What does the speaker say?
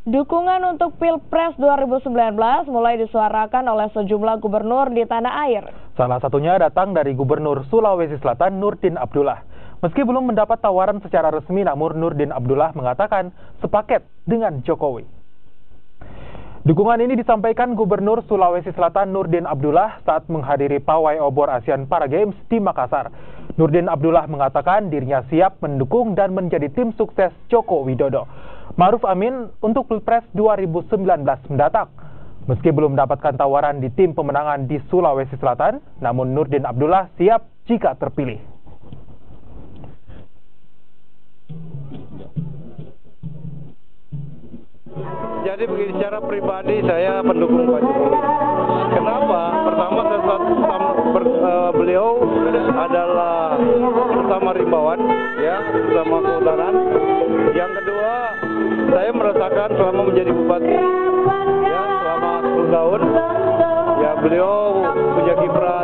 Dukungan untuk Pilpres 2019 mulai disuarakan oleh sejumlah gubernur di tanah air. Salah satunya datang dari Gubernur Sulawesi Selatan Nurdin Abdullah. Meski belum mendapat tawaran secara resmi, namun Nurdin Abdullah mengatakan sepaket dengan Jokowi. Dukungan ini disampaikan Gubernur Sulawesi Selatan Nurdin Abdullah saat menghadiri pawai obor Asian Para Games di Makassar. Nurdin Abdullah mengatakan dirinya siap mendukung dan menjadi tim sukses Joko Widodo Ma'ruf Amin untuk Pilpres 2019 mendatang. Meski belum mendapatkan tawaran di tim pemenangan di Sulawesi Selatan, namun Nurdin Abdullah siap jika terpilih. Jadi begini, secara pribadi saya pendukung Pak Jokowi. Kenapa? Pertama, beliau adalah pertama rimbawan, ya, pertama keutamaan. Yang kedua, saya merasakan selama menjadi bupati, ya, selama 10 tahun, ya, beliau punya kiprah